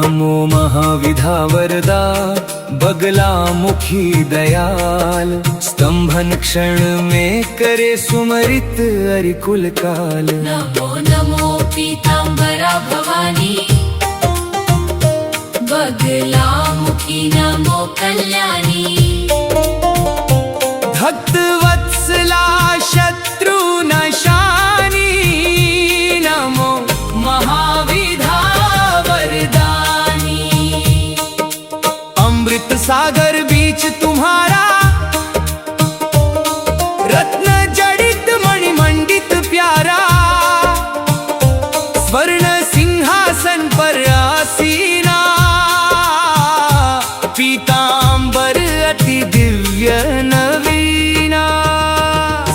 नमो महाविधा वरदा बगला मुखी दयाल, स्तंभन क्षण में करे सुमरित अरिकुल काल। नमो नमो पीतांबरा भवानी, बगला मुखी नमो कल्याणी। भक्त वत्सला शत्रु नशानी, नमो महाविधा वरदानी। अमृत सागर बीच तुम्हारा, रत्न जड़ित मणिमंडित प्यारा। स्वर्ण सिंहासन पर आसीना, पीतांबर अति दिव्य नवीना।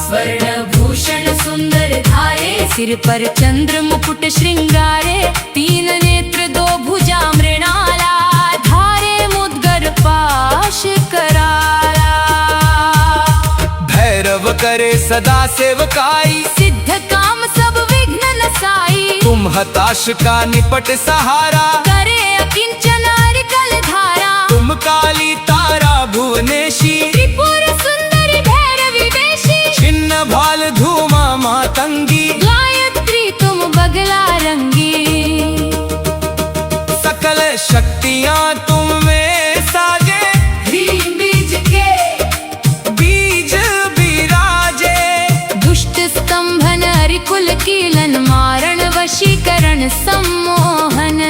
स्वर्ण भूषण सुंदर धारे, सिर पर चंद्र मुकुट श्रृंगारे। तीन नेत्र दो भुजा मृणाला, धारे मुद्गर पाश कराला। भैरव करे सदा सेवकाई, सिद्ध काम सब विघ्न नसाई। तुम हताश का निपट सहारा, करे अकिंचन अरिकल धारा। तुम काली तारा भुवनेशी, त्रिपुर सुंदरी भैरवी वेशी। छिन्न भाल धूमा मातंगी, गायत्री तुम बगला रंगी। सकल शक्तियां तुम में साजे, ह्रीं बीज के बीज विराजे। दुष्ट स्तंभन अरिकुल कीलन, मारण वशीकरण सम्मोहन।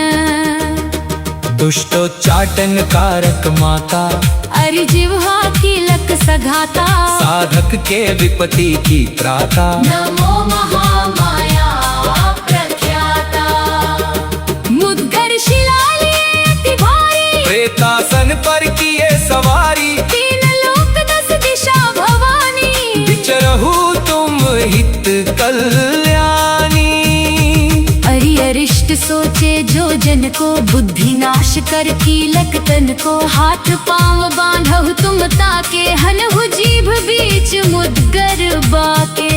दुष्टोच्चाटन कारक माता, अरिजिह्वा कीलक सघाता। साधक के विपत्ति की त्राता। नमो महामाया प्रख्याता, मुद्गर शिलालेय अति भारी। प्रेतासन पर किए सवारी, तीन लोक दस दिशा भवानी। विचरहु तुम हित कल्याणी। अरि अरिष्ट सोचे जो जन को, बुद्धि नाश कर कीलक तन को। हाथ पांव बांधहु तुम ताके, हनहु जीभ बीच मुद्गर बाके।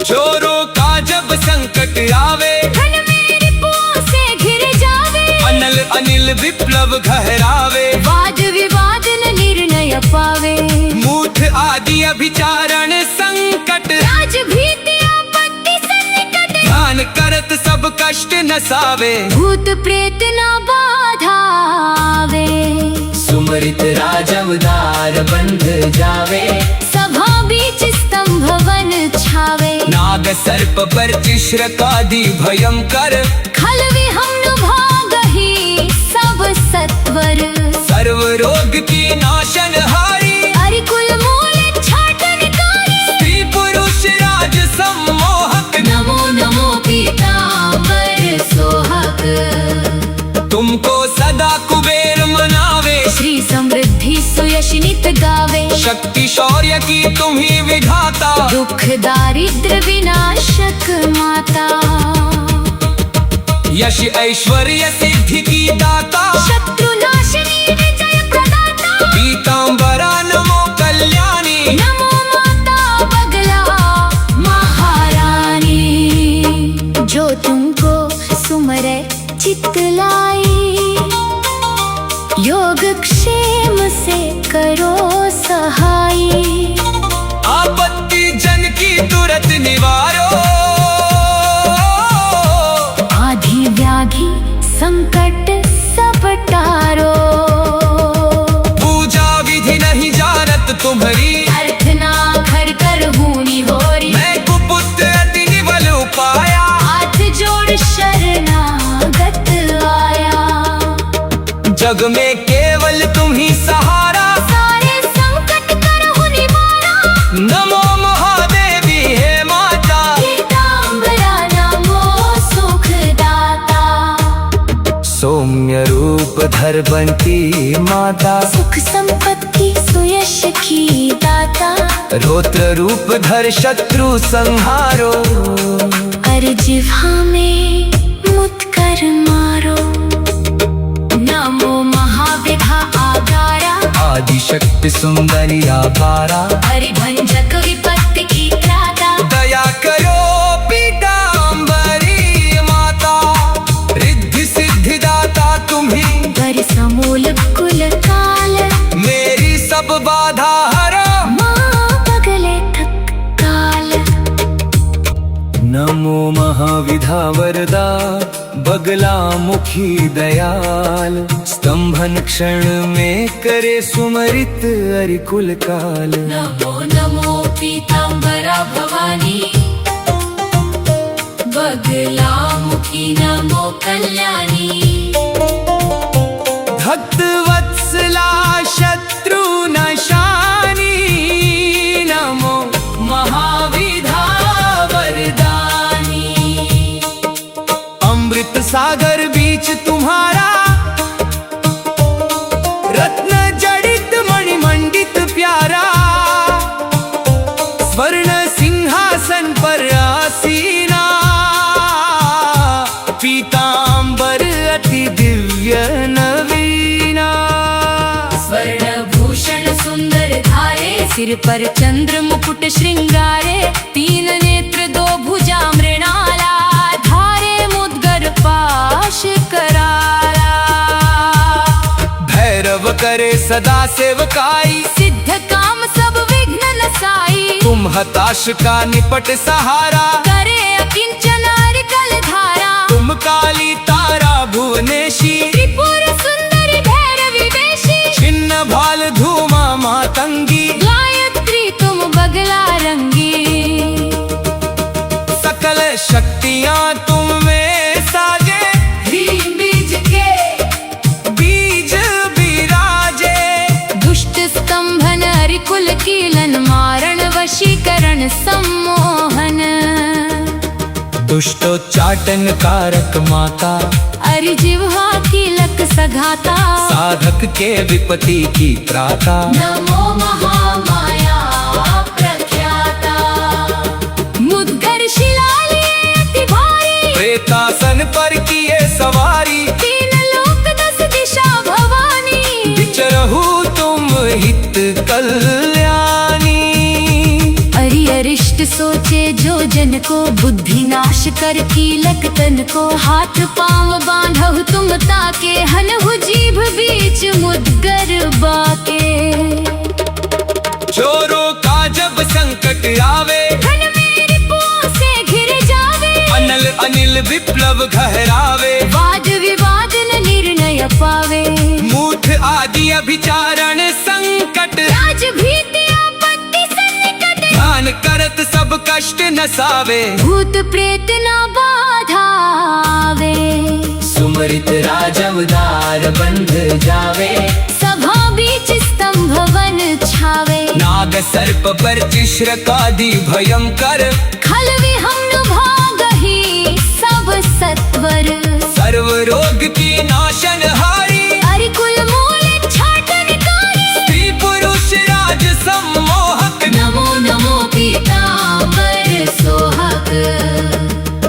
चोरों का जब संकट आवे, धन मेरे पांव से घिर जावे। अनल अनिल विप्लव घहरावे। वाद विवाद न निर्णय पावे। मूठ आदि अभिचारण संकट, राज भीति आपत्ति सन्निकट। ध्यान करत सब कष्ट नसावे। भूत प्रेत न बाधा आवे। सुमरित राजवदार बंध जावे। सभा बीच स्तंभ वन छावे। नाग सर्प पर चिश्रकादि भयंकर, खल विहंग भागहि सब सत्वर। सर्व रोग की नाशन हारी। अरिकुल मूल छाटनकारी। स्त्री पुरुष राज सम्मोहक, नमो नमो पीतांबर सोहक। तुमको सदा कुबेर मनावे। श्री समृद्धि सुयश नित गावे। शक्ति शौर्य की तुम ही विधाता, दुख दारिद्र विनाशक माता। यश ऐश्वर्य सिद्धि की दाता, शत्रु नाशिनी विजय प्रदाता। पीतांबरा नमो कल्याणी। नमो माता बगला महारानी, जो तुमको सुमरे चित्त लाई। योग क्षेम से करो सहाय। आपत्ति जन की तुरंत निवारो, आधि व्याधि संकट सब टारो। पूजा विधि नहीं जानत तुम्हारी, अर्थ ना घर कर हूनी होरी। मैं कुपुत्र अति निबल उपाया। हाथ जोड़ शरणागत आया। जग में केवल तुम ही सहारा, सारे संकट करहु निवारा। नमो महादेवी हे माता। पीतांबरा नमो सुखदाता। सौम्य रूप धर बनती माता, सुख संपत्ति सुयश की दाता। रौद्र रूप धर शत्रु संहारो। अरिजिह्वा में मुद्गर मारो। नमो महाविधा आगारा। आदि शक्ति सुंदरी आकारा। हरिभंजक विपत्ति की त्राता। दया करो पीतांबरी माता, रिद्धि सिद्धि नमो महाविधा वरदा बगलामुखी दयाल, स्तंभन क्षण में करे सुमरित अरिकुल काल। नमो नमो पीतांबरा भवानी, बगलामुखी नमो कल्याणी। भक्त वत्सला शत्रु नशानी, नमो महाविधा वरदानी। अमृत सागर बीच तुम्हारा, रत्न जड़ित मणिमंडित प्यारा। स्वर्ण सिंहासन पर आसीना, पीतांबर अति दिव्य नवीना। स्वर्ण भूषण सुंदर धारे, सिर पर चंद्र मुकुट श्रृंगारे। तीन नेत्र दो भुजा मृणाला, धारे मुद्गर पाश कराला। भैरव करे सदा सेवकाई, सिद्ध काम सब विघ्न नसाई। तुम हताश का निपट सहारा, करे अकिंचन अरिकल धारा। तुम काली तारा भुवनेशी, त्रिपुर सुंदरी भैरवी वेशी। छिन्न भाल धूमा मातंगी, गायत्री तुम बगला रंगी। सकल शक्तियां तुम में साजे। ह्रीं बीज के बीज विराजे, दुष्ट स्तंभन अरिकुल कीलन। मारण वशीकरण सम्मोहन, दुष्टोच्चाटन कारक माता। अरिजिह्वा कीलक सघाता। साधक के विपत्ति की त्राता, नमो महामाया प्रख्याता। मुद्गर शिलालेय अति भारी, प्रेतासन पर किए सवारी। तीन लोक दस दिशा भवानी। विचरहु तुम हित कल्याणी। अरि अरिष्ट सोचे जो जन को, बुद्धि नाश कर कीलक तन को। हाथ पांव बांधहु तुम ताके, हनहु जीभ बीच मुद्गर बाके। चोरों का जब संकट आवे, धन मेरी पुआ से घिर जावे। अनल अनिल विप्लव घहरावे। वाद विवाद न निर्णय पावे। मूठ आदि अभिचारण संकट, राज भीति आपत्ति संकट। ध्यान करत सब कष्ट नसावे। भूत प्रेत न बाधावे। सुमरित राजवदार बंध जावे। सभा बीच स्तंभवन छावे। नाग सर्प पर चिश्रकादि भयंकर, खल विहंग भागहि सब सत्वर। सर्व रोग की नाशन हारी। अरिकुल मूल छाटनकारी, स्त्री पुरुष राज सम्मोहक। नमो नमो पीतांबर सोहक।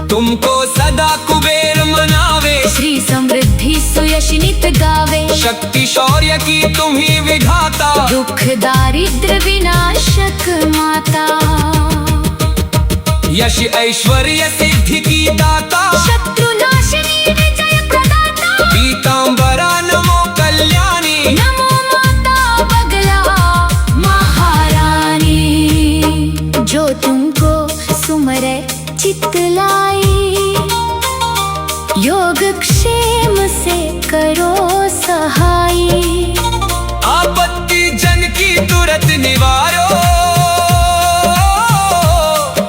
तुमको सदा कुबेर मनावे। श्री समृद्धि सुयश नित गावे। शक्ति शौर्य की तुम ही विधाता। दुख दारिद्र विनाशक माता। यश ऐश्वर्य सिद्धि की दाता। शत्रु नाशिनी विजय प्रदाता। पीतांबरा नमो कल्याणी। नमो माता बगला महारानी। जो तुमको सुमरे चित लाई, योग क्षेम से करो सहाई। आपत्ति जन की तुरंत निवारो।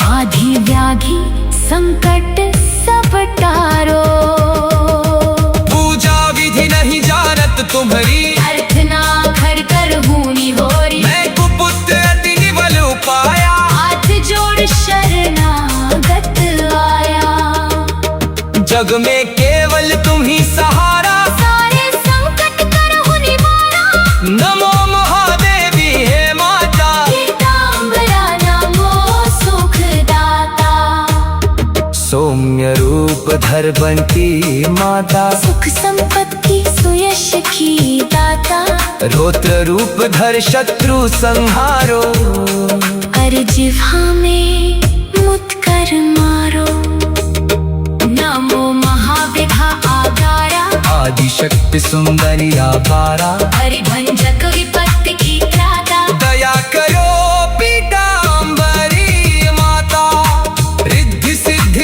आधि व्याधि संकट सब टारो। पूजा विधि नहीं जानत तुम्हारी। अर्थ ना खर कर हूनी होरी। मैं कुपुत्र अति निबल उपाया। हाथ जोड़ शरणागत आया। जग में केवल तुम ही सहारा। सारे संकट करहु निवारा। नमो महादेवी हे माता। पीतांबरा नमो सुखदाता। सौम्य रूप धर बनती माता। सुख संपत्ति सुयश की दाता। रौद्र रूप धर शत्रु संहारो। अरिजिह्वा में मुद्गर मारो। नमो महाविधा आगारा। आदिशक्ति सुंदरी आकारा। हरिभंजक विपत्ति की त्राता। दया करो पीतांबरी माता। रिद्धि सिद्धि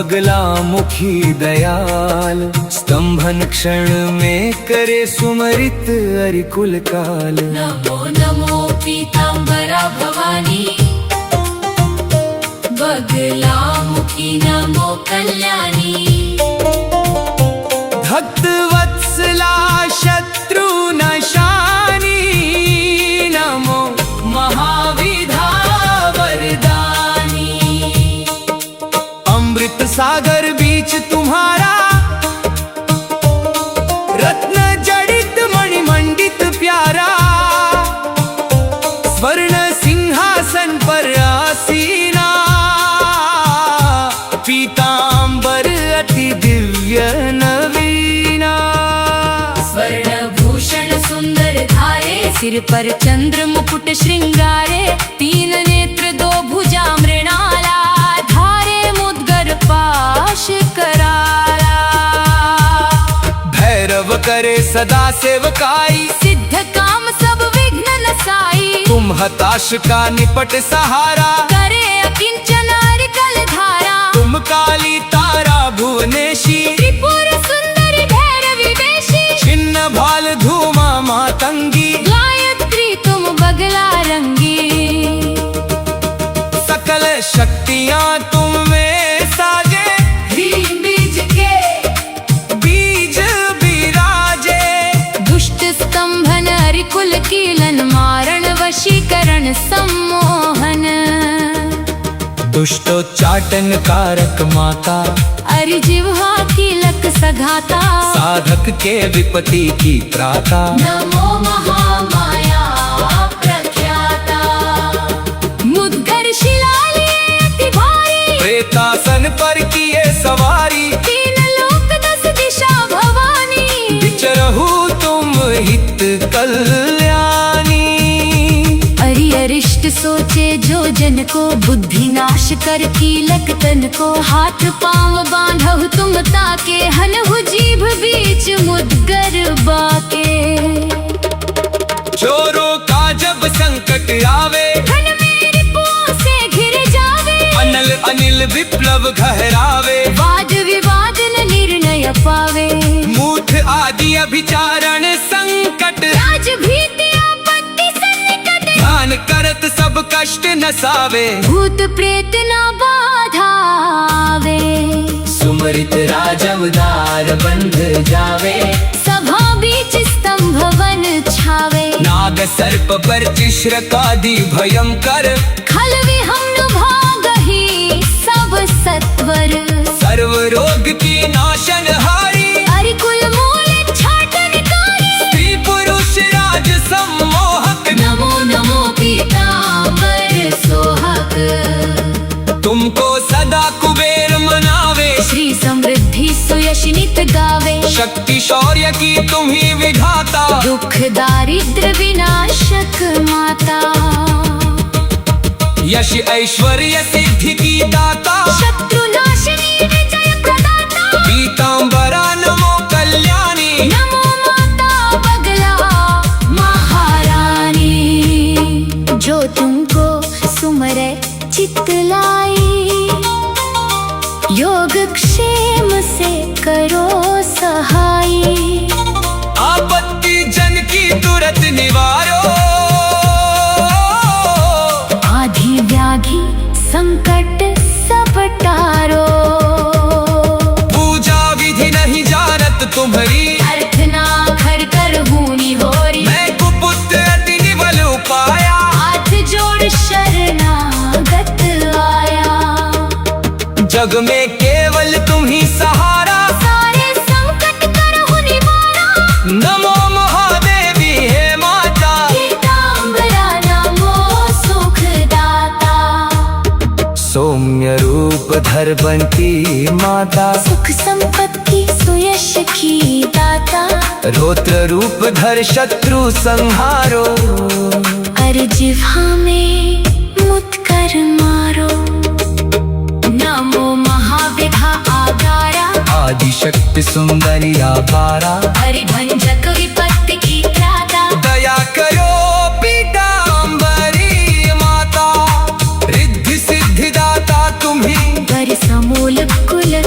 बगला मुखी दयाल, स्तंभन क्षण में करे सुमरित अरिकुल काल। नमो नमो पीतांबरा भवानी, बगला मुखी नमो कल्याणी। भक्त वत्सला शत्रु नशानी, नमो महाविधा वरदानी। अमृत सागर बीच तुम्हारा, रत्न जड़ित मणिमंडित प्यारा। स्वर्ण सिंहासन पर आसीना, पीतांबर अति दिव्य नवीना। स्वर्ण भूषण सुंदर धारे, सिर पर चंद्र मुकुट श्रृंगारे। तीन नेत्र दो भुजा मृणाला, धारे मुद्गर पाश कराला। भैरव करे सदा सेवकाई, सिद्ध काम सब विघ्न नसाई। तुम हताश का निपट सहारा, करे अकिंचन अरिकल धारा। तुम काली तारा भुवनेशी, त्रिपुर सुंदरी भैरवी वेशी। छिन्न भाल धूमा मातंगी, गायत्री तुम बगला रंगी। सकल शक्तियां तुम में साजे। ह्रीं बीज के बीज विराजे, दुष्ट स्तंभन अरिकुल कीलन। मारण वशीकरण सम्मोहन, दुष्टोच्चाटन कारक माता। अरिजिह्वा कीलक सघाता। साधक के विपत्ति की त्राता। नमो महामाया प्रख्याता, मुद्गर शिलाले अति भारी। प्रेतासन पर किए सवारी, तीन लोक दस दिशा भवानी। विचरहु तुम हित कल्याणी। अरिष्ट सोचे जो जन को, बुद्धि नाश कर कीलक तन को। हाथ पांव बांधहु तुम ताके, हनहु जीभ बीच मुद्गर बाके। चोरों का जब संकट आवे, धन मेरी पुआ से घिर जावे। अनल अनिल विप्लव गहरावे। वाद विवाद न निर्णय पावे। मूठ आदि अभिचारण संकट, राज भीति आपत्ति सन्निकट। ध्यान करत सब कष्ट नसावे। भूत प्रेत न बाधा आवे। सुमरित राजवदार बंध जावे। सभा बीच स्तंभ वन छावे। नाग सर्प पर चिश्रकादि भयंकर, खल विहंग भागहि सब सत्वर। सर्व रोग की नाशन हारी। अरिकुल मूल छाटनकारी। स्त्री पुरुष राज सम्मोहक, नमो नमो पीतांबर सोहक। तुमको सदा कुबेर मनावे। श्री समृद्धि सुयश नित गावे। शक्ति शौर्य की तुम ही विधाता। दुख दारिद्र विनाशक माता। यश ऐश्वर्य सिद्धि की दाता। शत्रु नाशिनी विजय प्रदाता। पीतांबरा नमो कल्याणी। नमो माता बगला महारानी। जो तुमको सुमरे चित लाई, योग क्षेम से करो सहाय। आपत्ति जन की तुरंत निवारो। आधि व्याधि संकट सब टारो। पूजा विधि नहीं जानत तुम्हारी, अर्थ ना खर कर हूनी होरी। मैं कुपुत्र अति निबल उपाया। हाथ जोड़ शरणागत आया। जग में केवल तुम ही सहारा। सारे संकट करहु निवारा। नमो महादेवी हे माता। पीतांबरा नमो सुखदाता। सौम्य रूप धर बनती माता। सुख संपत्ति सुयश की दाता। रौद्र रूप धर शत्रु संहारो। अरिजिह्वा में मुद्गर मारो। नमो महाविधा आगारा। आदिशक्ति सुंदरी आकारा। हरिभंजक विपत्ति की त्राता। दया करो पीतांबरी माता। रिद्धि सिद्धि दाता तुम्ही। वर समूल कुल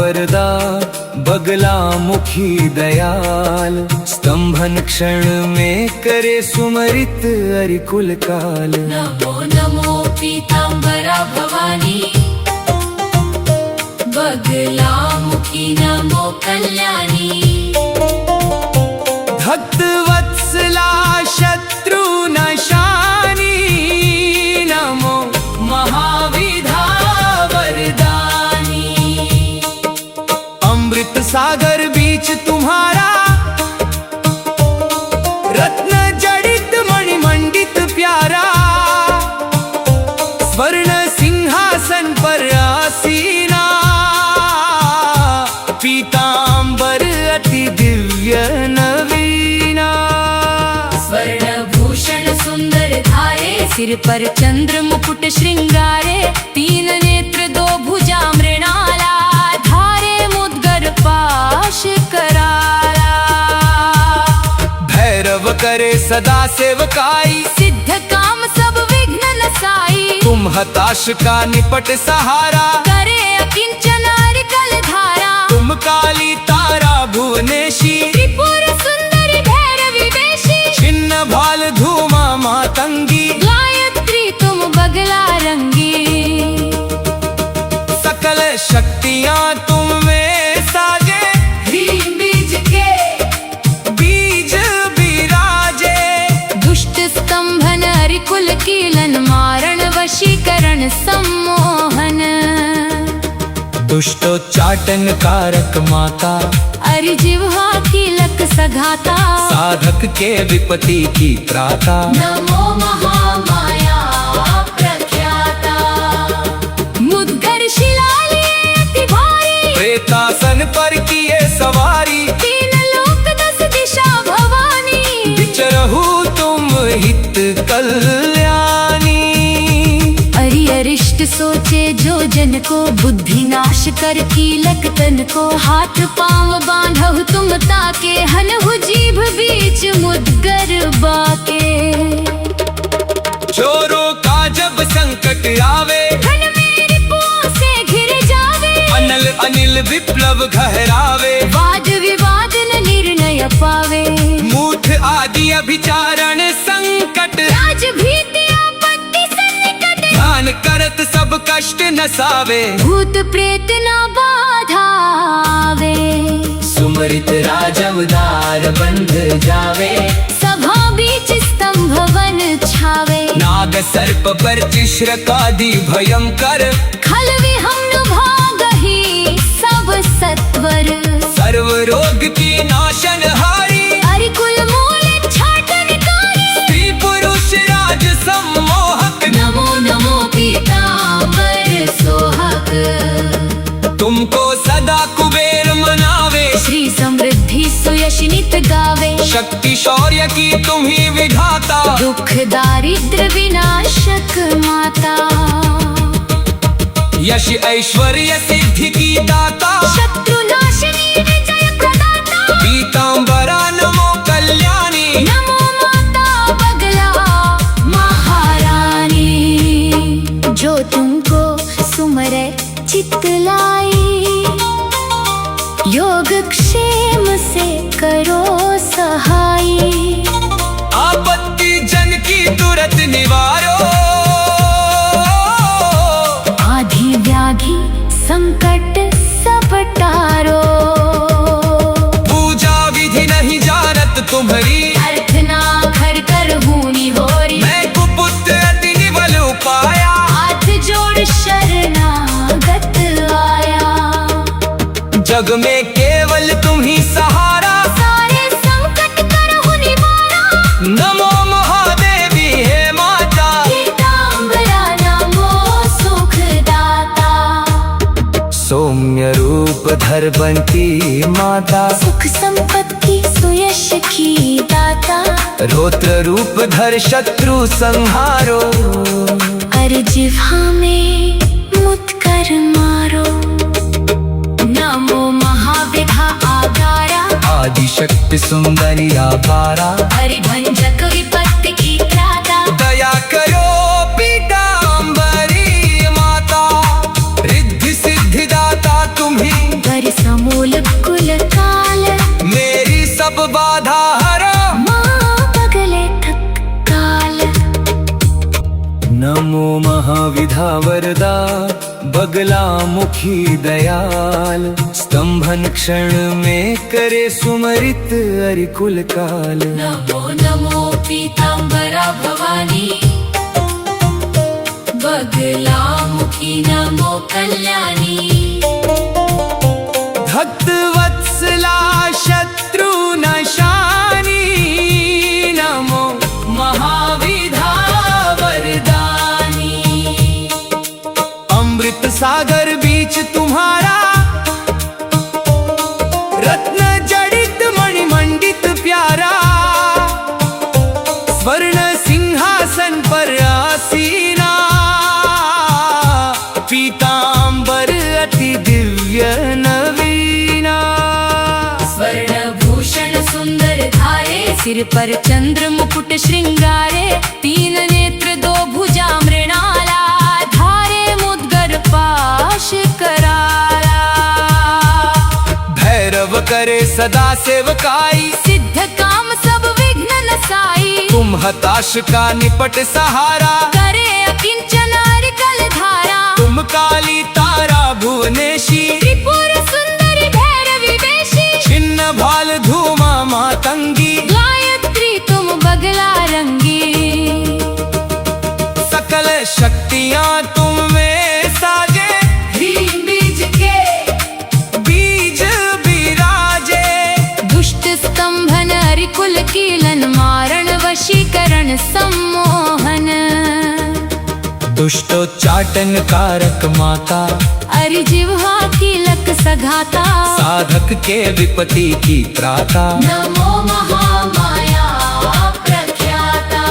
वरदा बगला मुखी दयाल, स्तंभन क्षण में करे सुमरित अरिकुल काल। नमो नमो पीतांबरा भवानी, बगला मुखी नमो कल्याणी। भक्त वत्सला शत्रु नशानी, नमो महाविधा वरदानी। अमृत सागर बीच तुम्हारा, रत्न जड़ित मणिमंडित प्यारा। स्वर्ण सिंहासन पर आसीना, पीतांबर अति दिव्य नवीना। स्वर्ण भूषण सुंदर धारे, सिर पर चंद्र मुकुट श्रृंगारे। तीन नेत्र दो भुजा मृणाला, धारे मुद्गर पाश कराला। भैरव करे सदा सेवकाई, सिद्ध काम सब विघ्न नसाई। तुम हताश का निपट सहारा, करे अकिंचन अरिकल धारा। तुम काली तारा भुवनेशी, त्रिपुर सुंदरी भैरवी वेशी। छिन्न भाल धूमा मातंगी, गायत्री तुम बगला रंगी। सकल शक्तियां तुम में साजे। ह्रीं बीज के बीज विराजे, दुष्ट स्तंभन अरिकुल कीलन। मारण वशीकरण सम्मोहन, दुष्टोच्चाटन कारक माता। अरिजिह्वा कीलक सघाता। साधक के विपत्ति की त्राता, नमो महामाया प्रख्याता। मुद्गर शिलालेय अति भारी, प्रेतासन पर किए सवारी। तीन लोक दस दिशा भवानी। विचरहु तुम हित कल्याणी। अरि अरिष्ट सोचे जो जन को, बुद्धि नाश कर कीलक तन को। हाथ पांव बांधहु तुम ताके, हनहु जीभ बीच मुद्गर बाके। चोरों का जब संकट आवे, धन मेरी पुओं से घिर जावे। अनल अनिल विप्लव घहरावे। वाद विवाद न निर्णय पावे। मूठ आदि अभिचारण संकट, राज भीति आपत्ति सन्निकट। ध्यान करत सब कष्ट नसावे। भूत प्रेत न बाधावे। सुमरित राजा उदार बंध जावे। सभा बीच स्तंभ वन छावे। नाग सर्प पर चिश्रकादि भयंकर, खल विहंग भागहि सब सत्वर। सर्व रोग की नाशन हारी। अरिकुल मूल छाटनकारी, स्त्री पुरुष राज सम्मोहक। नमो नमो पीतांबर सोहक। तुमको सदा कुबेर मनावे, श्री समृद्धि सुयश नित गावे। शक्ति शौर्य की तुम ही विधाता। दुख दारिद्र विनाशक माता। यश ऐश्वर्य सिद्धि की दाता। शत्रु नाशिनी विजय प्रदाता। पीतांबरा नमो कल्याणी। नमो माता बगला महारानी। जो तुमको सुमरे चित्त लाई, योग क्षेम से करो सहाई। आपत्ति जन की तुरंत निवारो। आधि व्याधि संकट सब टारो। पूजा विधि नहीं जानत तुम्हारी, अर्थ ना खर कर हूनी होरी। मैं कुपुत्र अति निबल उपाया। हाथ जोड़ शरणागत आया। जग में केवल तुम ही सहारा। सारे संकट करहु निवारा। नमो महादेवी हे माता। पीतांबरा नमो सुखदाता। सौम्य रूप धर बनती माता। सुख संपत्ति सुयश की दाता। रौद्र रूप धर शत्रु संहारो। अरिजिह्वा में मुद्गर मारो। नमो महाविधा आगारा। आदि शक्ति सुंदरी आकारा। हरिभंजक विपत्ति की त्राता। दया करो पीतांबरी माता। रिद्धि सिद्धि दाता तुम्ही। नमो महाविधा वरदा बगलामुखी दयाल, स्तंभन क्षण में करे सुमरित अरिकुल काल। नमो नमो पीतांबरा भवानी, बगलामुखी नमो कल्याणी। भक्त वत्सला शत्रु नशानी, नमो महाविधा वरदानी। अमृत सागर बीच तुम्हारा, रत्न जड़ित मणिमंडित प्यारा, स्वर्ण सिंहासन पर आसीना, पीतांबर अति दिव्य नवीना। स्वर्ण भूषण सुंदर धारे, सिर पर चंद्र मुकुट श्रृंगारे, तीन नेत्र दो भुजा मृणाला, धारे मुद्गर पाश कराला। भैरव करे सदा सेवकाई, सिद्ध काम सब विघ्न नसाई, तुम हताश का निपट सहारा, करे अकिंचन अरिकल धारा। तुम काली तारा भुवनेशी, त्रिपुर सुंदरी भैरवी वेशी, छिन्न भाल धूमा मातंगी, गायत्री तुम बगला रंगी। सकल शक्तियां तुम में साजे, ह्रीं बीज के बीज विराजे। दुष्ट स्तंभन अरिकुल कीलन, मारण वशीकरण सम्मोहन। दुष्टोच्चाटन कारक माता, अरिजिह्वा कीलक सघाता, साधक के विपत्ति की त्राता। नमो महामाया प्रख्याता,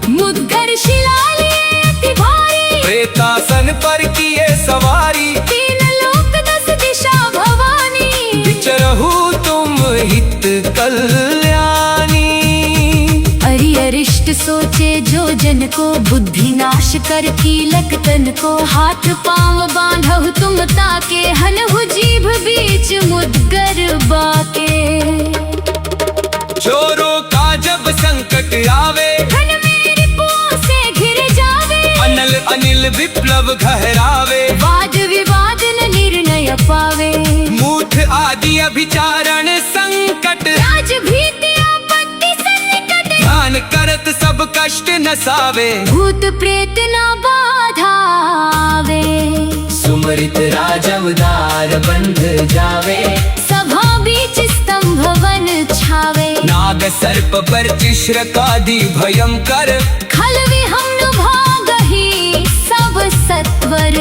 मुद्गर शिलालिए अति भारी, प्रेतासन पर किए सवारी, तीन लोक दस दिशा भवानी। विचरहु तुम हित कल्याणी। अरि अरिष्ट सोचे जो जन को, बुद्धि नाश कर कीलक तन को, हाथ पांव बांधहु तुम ताके, हनहु जीभ बीच मुद्गर बाके। चोरों का जब संकट आवे, धन मेरे पांव से घिर जावे, अनल अनिल विप्लव घहरावे, वाद विवाद न निर्णय पावे। मूठ आदि अभिचारण संकट, राज भीति आपत्ति सन्निकट, ध्यान करत सब कष्ट नसावे, भूत प्रेत न बाधा आवे। सुमरित राजवदार बंध जावे, सभा बीच स्तंभ वन छावे, नाग सर्प पर चिश्रकादि भयंकर, खल विहंग भागहि सब सत्वर।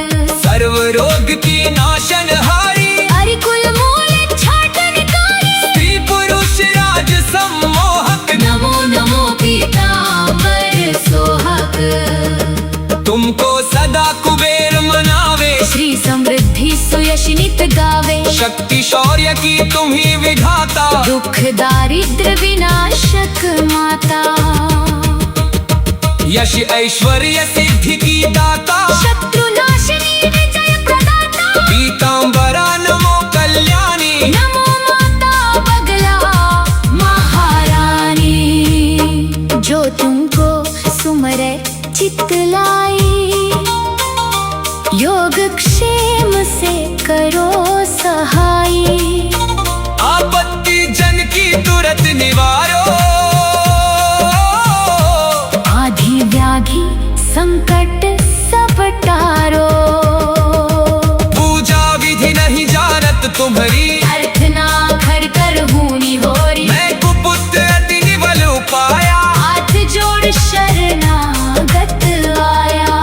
सर्व रोग की नाशन हारी, अरिकुल मूल छाटनकारी, स्त्री पुरुष राज सम्मोहक। नमो नमो पीतांबर सोहक, तुमको सदा कुबेर मनावे, श्री समृद्धि सुयश नित गावे। शक्ति शौर्य की तुम ही विधाता, दुख दारिद्र विनाशक माता। यश ऐश्वर्य सिद्धि की दाता, शत्रु नाशिनी विजय प्रदाता, पीतांबरा नमो कल्याणी। नमो माता बगला महारानी, जो तुमको सुमरे चित्त लाई, योग क्षेम से करो सहाई। आपत्ति जन की तुरंत निवारो, आधि व्याधि संकट सब टारो। पूजा विधि नहीं जानत तुम्हारी, अर्थ ना घर कर हूनी होरी। मैं कुपुत अति निबल उपाया, हाथ जोड़ शरणागत आया।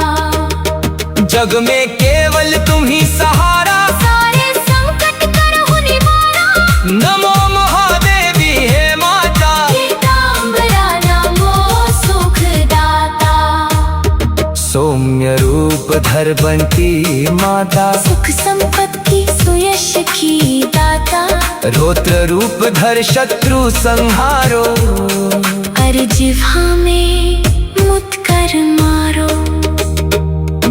जग में केवल तुम ही सहारा, सारे संकट करहु निवारा। नमो महादेवी हे माता, पीतांबरा नमो सुखदाता। सौम्य रूप धर बनती माता, सुख संपत्ति सुयश की दाता। रौद्र रूप धर शत्रु संहारो, अरिजिह्वा में मुद कर मारो।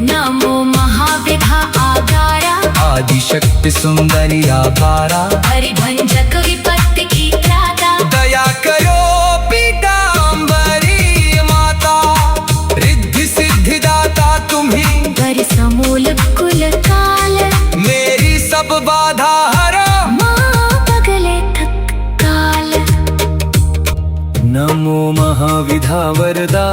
नमो महाविधा आगारा, आदिशक्ति सुंदरी आकारा, हरिभंजक विपत्ति की त्राता। दया करो पीतांबरी माता, रिद्धि सिद्धि महाविधा वरदा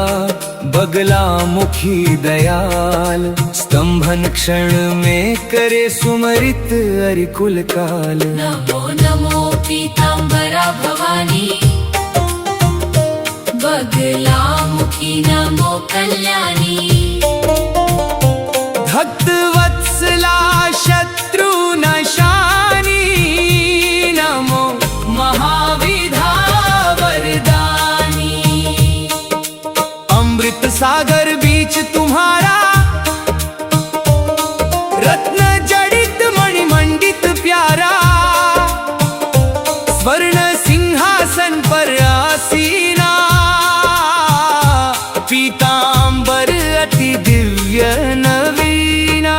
बगला मुखी दयाल, स्तंभन क्षण में करे सुमरित अरिकुल काल। नमो नमो पीतांबरा भवानी, बगला मुखी नमो कल्याणी। भक्त वत्सला शत्रु नशानी, नमो महाविधा वरदानी। अमृत सागर बीच तुम्हारा, रत्न जड़ित मणिमंडित प्यारा। स्वर्ण सिंहासन पर आसीना, पीतांबर अति दिव्य नवीना।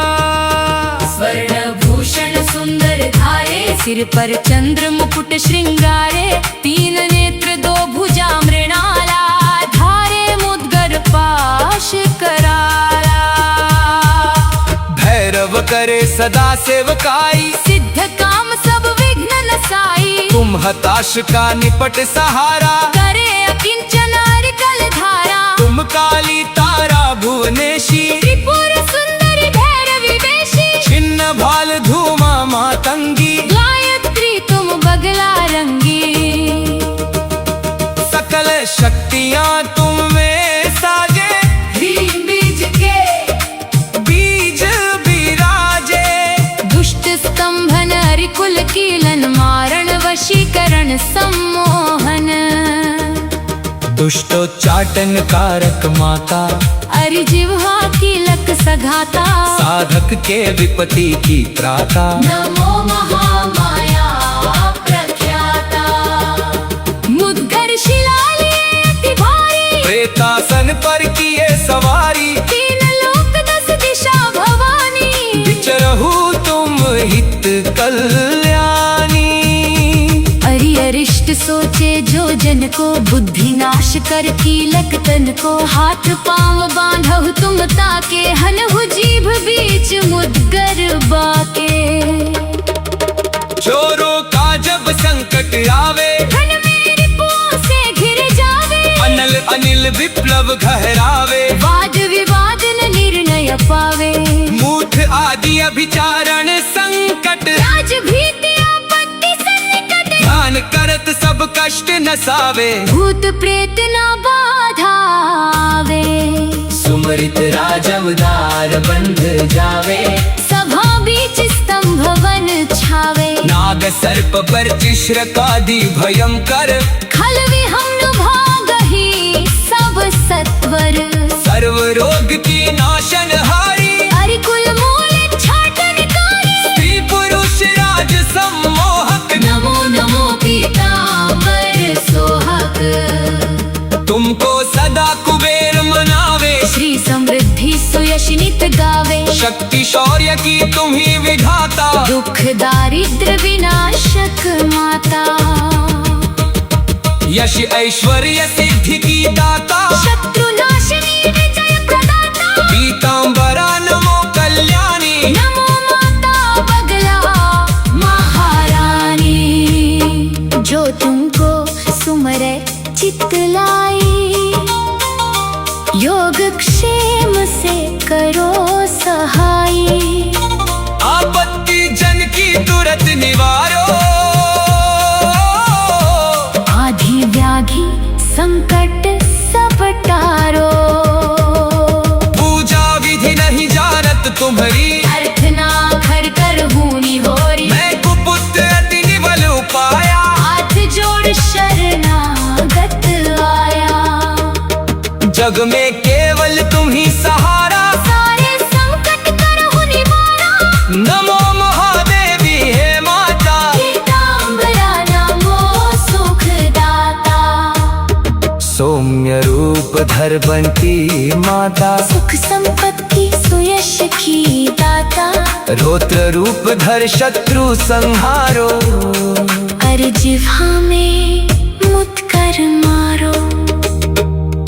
स्वर्ण भूषण सुंदर धारे, सिर पर चंद्र मुकुट श्रृंगारे। तीन नेत्र दो भुजा मृणाला, धारे मुद्गर पाश कराला। भैरव करे सदा सेवकाई, सिद्ध काम सब विघ्न नसाई। तुम हताश का निपट सहारा, करे अकिंचन अरिकल धारा। तुम काली तारा भुवनेशी, त्रिपुर सुंदरी भैरवी वेशी। छिन्न भाल धूमा मातंगी, गायत्री तुम बगला रंगी। सकल शक्तियां तुम में साजे, ह्रीं बीज के बीज विराजे। दुष्ट स्तंभन अरिकुल कीलन, मारण वशीकरण सम्मोहन। दुष्टोच्चाटन कारक माता, अरिजिह्वा कीलक सघाता। साधक के विपत्ति की त्राता। नमो महामाया प्रख्याता, मुद्गर शिलालेख अति भारी। प्रेतासन पर किए सवारी, तीन लोक दस दिशा भवानी। विचरहु तुम हित कल्याणी। अरि अरिष्ट सोचे जो जन को, बुद्धि नाश कर कीलक तन को। हाथ पांव बांधहु तुम ताके, हनहु जीभ बीच मुद्गर बाके। चोरों का जब संकट आवे, धन मेरी पुआ से घिर जावे। अनल अनिल विप्लव घहरावे। वाद विवाद न निर्णय पावे। मूठ आदि अभिचारण संकट, राज भीति आपत्ति सन्निकट। ध्यान करत सब कष्ट नसावे। भूत प्रेत न बाधावे। सुमरित राजवदार बंध जावे। सभा बीच स्तंभ वन छावे। नाग सर्प पर चिश्रकादि भयंकर, खल विहंग भागहि सब सत्वर। सर्व रोग की नाशन हारी। अरिकुल मूल छाटनकारी। स्त्री पुरुष राज सम्मोहक, नमो नमो पीतांबर सोहक। तुमको सदा कुबेर मनावे। श्री समृद्धि सुयश नित गावे। शक्ति शौर्य की तुम ही विधाता। दुख दारिद्र विनाशक माता। यश ऐश्वर्य सिद्धि की दाता। शत्रु नाशिनी विजय प्रदाता। पीतांबरा नमो कल्याणी। नमो माता बगला महारानी। जो तुमको सुमरे चित लाई, योग क्षेम से करो सहाय। आपत्ति जन की तुरंत निवारो। आधि व्याधि संकट सब टारो। पूजा विधि नहीं जानत तुम्हारी, अर्थ ना घर कर हूनी होरी। मैं कुपुत्र अति निबल उपाया। हाथ जोड़ शरणागत आया। जग में केवल तुम ही सहारा। सारे संकट करहु निवारा। नमो महादेवी हे माता। पीतांबरा नमो सुखदाता। सौम्य रूप धर बनती माता। सुख संपत्ति सुयश की दाता। रौद्र रूप धर शत्रु संहारो। अरिजिह्वा में मुत कर मारो।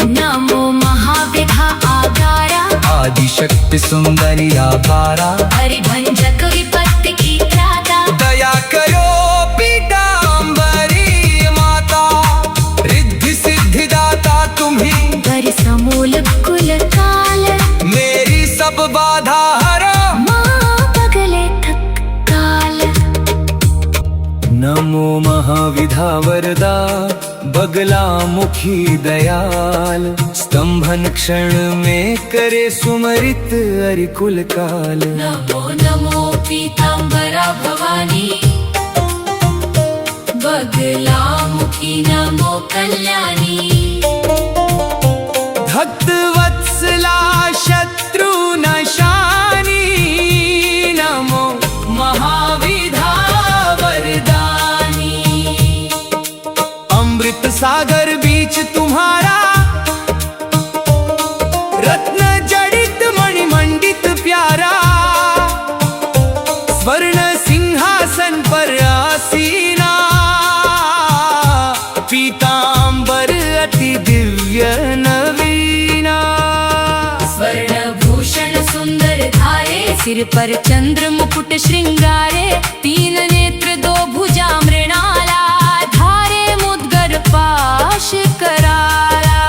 नमो महाविधा आगारा। आदि शक्ति सुंदरी आकारा। हरिभंजक विपत्ति की त्राता। दया करो पीतांबरी माता। रिद्धि सिद्धि दाता समूल कुल काल। मेरी सब बाधा हरो माँ बगले तत्काल। नमो महाविधा वरदा बगला मुखी दयाल। स्तंभन क्षण में करे सुमरित अरिकुल काल। नमो नमो पीतांबरा भवानी, बगला मुखी नमो कल्याणी। भक्त वत्सला शत्रु नशानी, नमो महाविधा वरदानी। अमृत सागर बीच तुम्हारा, रत्न जड़ित मणिमंडित प्यारा। स्वर्ण सिंहासन पर आसीना, पीतांबर अति दिव्य नवीना। स्वर्ण भूषण सुंदर धारे, सिर पर चंद्र मुकुट श्रृंगारे। तीन नेत्र दो भुजा मृणाला, धारे मुद्गर पाश कराला।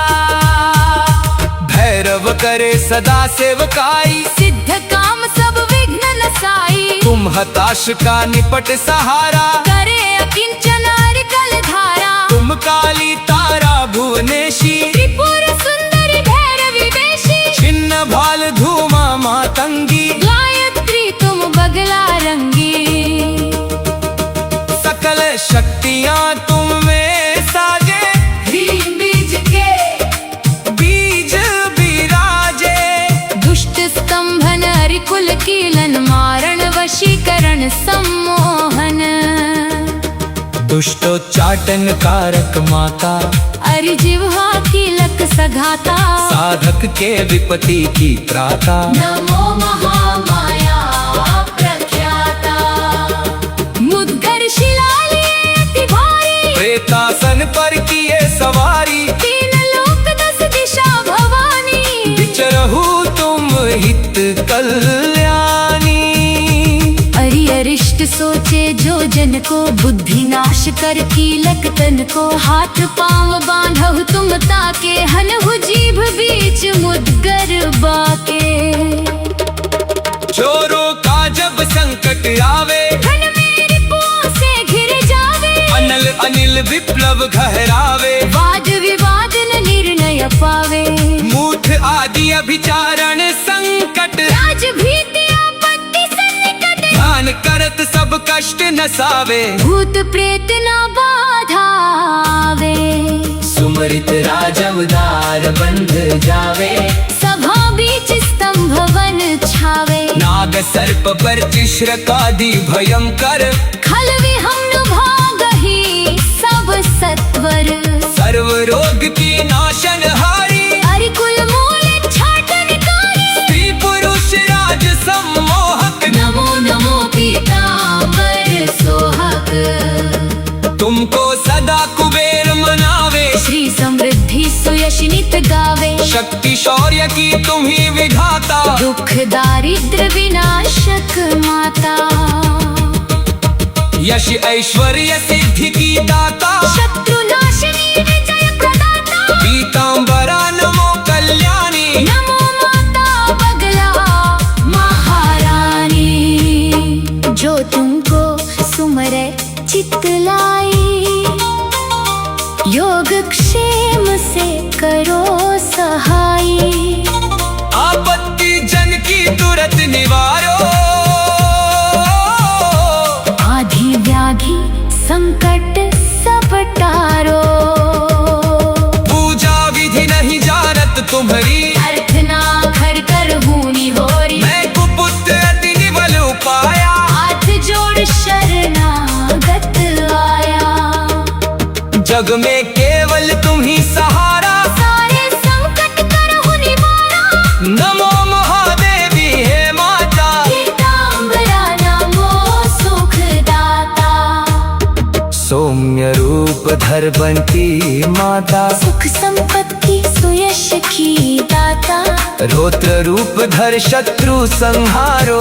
भैरव करे सदा सेवकाई, सिद्ध काम सब विघ्न नसाई। तुम हताश का निपट सहारा। करे अकिंचन अरिकल धारा। तुम काली तारा भुवनेशी, त्रिपुर सुंदरी भैरवी वेशी। छिन्न भाल धूमा मातंगी, गायत्री तुम बगला रंगी। सकल शक्तियां तुम में साजे। ह्रीं बीज के बीज विराजे। दुष्ट स्तंभन अरिकुल कीलन, मारण वशीकरण सम्मोहन। दुष्टोच्चाटन कारक माता, अरिजिह्वा कीलक सघाता। साधक के विपत्ति की त्राता। नमो महामाया प्रख्याता। मुद्गर शिलालेय अति भारी, प्रेतासन पर किए सवारी। तीन लोक दस दिशा भवानी। विचरहु तुम हित कल्याणी। अरि अरिष्ट सोचे जो जन को, बुद्धि नाश कर कीलक तन को। हाथ पांव बांधहु तुम ताके, हनहु जीभ बीच मुद्गर बाके। चोरों का जब संकट आवे, धन मेरी पुआ से घिर जावे। अनल अनिल विप्लव घहरावे। वाद विवाद न निर्णय पावे। मूठ आदि अभिचारण संकट, राज भीति आपत्ति सन्निकट। ध्यान करत सब कष्ट नसावे। भूत प्रेत न बाधावे। सुमरित राजवदार बंध जावे। सभा बीच स्तंभवन छावे। नाग सर्प पर तिश्रकादि भयंकर, खल विहंग भागहि सब सत्वर। सर्व रोग की नाशन हारी। अरिकुल मूल छाटनकारी। स्त्री पुरुष राज सम्मोहक, नमो नमो पीतांबर सोहक। तुमको सदा कुबेर मनावे। श्री समृद्धि सुयश नित गावे। शक्ति शौर्य की तुम ही विधाता। दुख दारिद्र विनाशक माता। यश ऐश्वर्य सिद्धि की दाता। शत्रु नाशिनी विजय प्रदाता। पीतांबरा नमो कल्याणी। नमो माता बगला महारानी। जो तुमको सुमरे चितलाई, योग क्षेम से करो सहाई। आपत्ति जन की तुरंत निवारो। आधि व्याधि संकट सब टारो। पूजा विधि नहीं जानत तुम्हारी, अर्थ ना खर कर हूनी होरी। मैं कुपुत्र अति निबल उपाया। हाथ जोड़ शरणागत आया। जग में केवल तुम ही सहारा। सारे संकट करहु निवारा। नमो महादेवी हे माता। पीतांबरा नमो सुखदाता। सौम्य रूप धर बनती माता। सुख संपत्ति सुयश की दाता। रौद्र रूप धर शत्रु संहारो।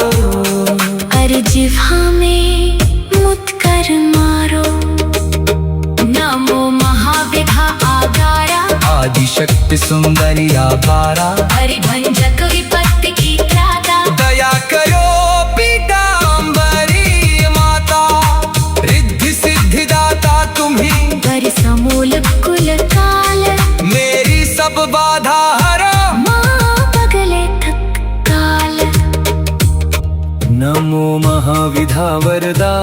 अरिजिह्वा में मुद्गर मारो। नमो महाविधा आगारा। आदिशक्ति सुंदरिया पारा, हरिभंजक विपत्ति की त्राता, दया करो पीतांबरी माता, रिद्धि सिद्धि दाता तुम्ही, कर समूल कुल काल, मेरी सब बाधा हरो, माँ पगले थक काल। नमो महाविधा वरदा,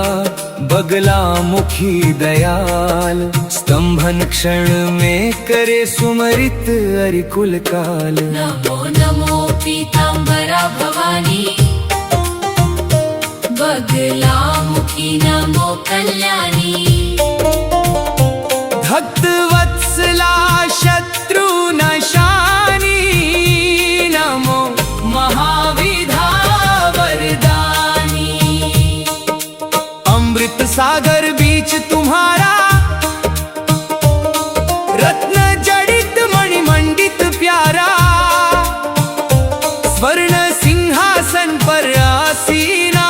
बगला मुखी दयाल, स्तंभन क्षण में करे सुमरित अरिकुल काल। नमो नमो पीतांबरा भवानी, बगला मुखी नमो कल्याणी, भक्त वत्सला शत्रु नशानी, नमो महाविधा वरदानी। अमृत सागर बीच तुम्हारा, रत्न जड़ित मणिमंडित प्यारा, स्वर्ण सिंहासन पर आसीना,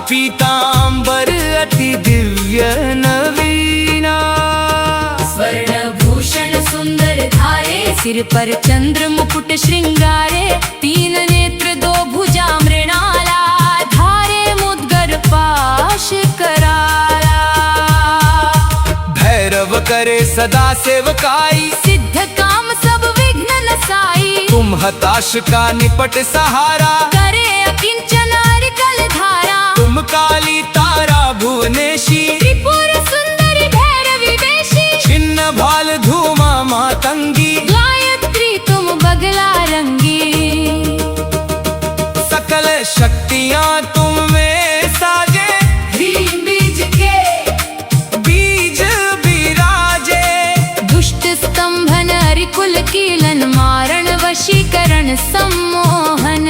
पीतांबर अति दिव्य नवीना। स्वर्ण भूषण सुंदर धारे, सिर पर चंद्र मुकुट श्रृंगारे, तीन नेत्र दो भुजा मृणाला, धारे मुद्गर पाश कराला। भैरव करे सदा सेवकाई, सिद्ध काम सब विघ्न नसाई, तुम हताश का निपट सहारा, करे अकिंचन अरिकल धारा, तुम काली तारा भुवनेशी, त्रिपुर सुंदरी भैरवी वेशी, छिन्न भाल धूमा मातंगी, गायत्री तुम बगला रंगी। सकल शक्तियां तुम में साजे, ह्रीं बीज के बीज विराजे, दुष्ट स्तंभन अरिकुल कीलन, मारण वशीकरण सम्मोहन,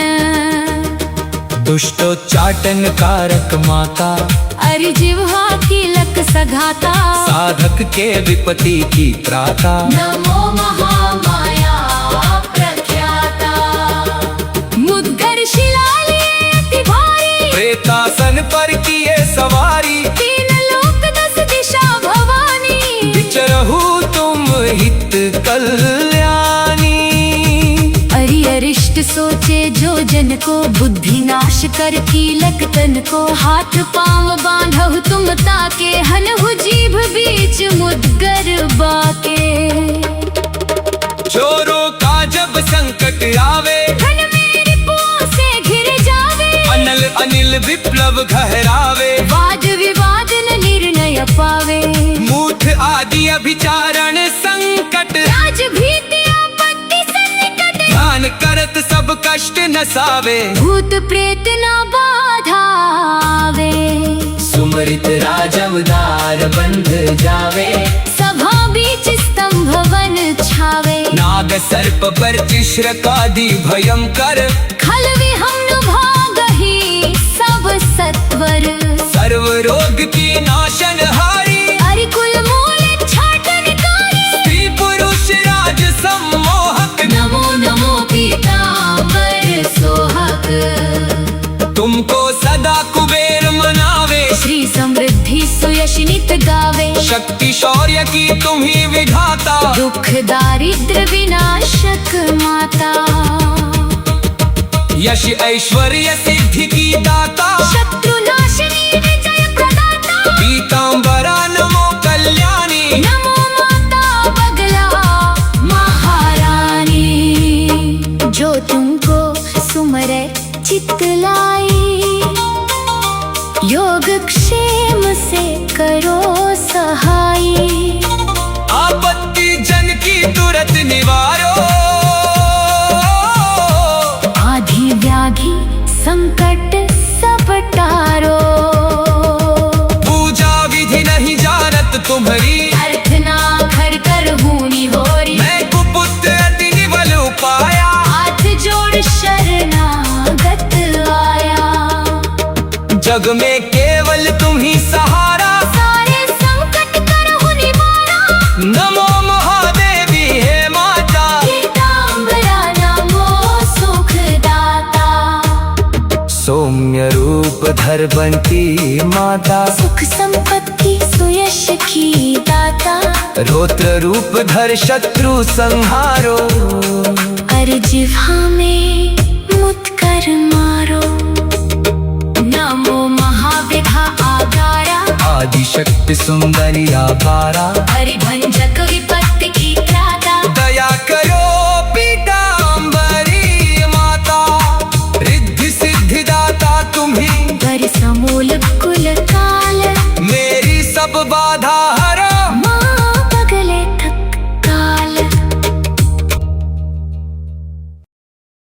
दुष्टोच्चाटन कारक माता, अरिजिह्वा कीलक सघाता, साधक के विपत्ति की त्राता। नमो महामाया प्रख्याता, मुद्गर शिलालेय अति भारी, प्रेतासन पर किए सवारी, तीन लोक दस दिशा भवानी, विचरहु तुम हित कल्याणी। अरिष्ट सोचे जो जन को, बुद्धि नाश कर कीलक तन को, हाथ पांव बांधहु तुम ताके, हनहु जीभ बीच मुद्गर बाके। चोरों का जब संकट आवे, धन मेरी पुओं से घिर जावे, अनल अनिल विप्लव गहरावे, वाद विवाद न निर्णय पावे, मूठ आदि अभिचारण संकट, राज भीति आपत्ति सन्निकट, ध्यान करत सब कष्ट नसावे, भूत प्रेत न बाधा आवे, सुमरित राजवदार बंध जावे, सभा बीच स्तंभ वन छावे, नाग सर्प पर कादि भयंकर, खल विहंग भागहि सब सत्वर, सर्व रोग की नाशन हारी, अरिकुल मूल छाटनकारी, स्त्री पुरुष राज सम्मोहक, नमो नमो पीतांबर सोहक, तुमको सदा कुबेर मनावे, श्री समृद्धि सुयश नित गावे, शक्ति शौर्य की तुम ही विधाता, दुख दारिद्र विनाशक माता, यश ऐश्वर्य सिद्धि की दाता, शत्रु नाशिनी विजय प्रदाता, पीतांबरा नमो कल्याणी, नमो माता बगला महारानी, जो तुमको सुमरे चित लाई, योग क्षेम से करो सहाई, आपत्ति जन की तुरंत निवारो, आधि व्याधि संकट सब टारो, पूजा विधि नहीं जानत तुम्हारी, अर्थ ना खर कर हूनी होरी, मैं कुपुत्र अति निबल उपाया, हाथ जोड़ शरणागत आया, जग में केवल तुम ही सहारा, सारे संकट करहु निवारा, नमो महादेवी हे माता, पीतांबरा नमो सुखदाता, सौम्य रूप धर बनती माता, सुख संपत्ति सुयश की दाता, रौद्र रूप धर शत्रु संहारो। अर जिह्वा में मुत कर मारो। नमो महाविधा आगारा, आदिशक्ति सुंदरी आभारा। हरिभंजक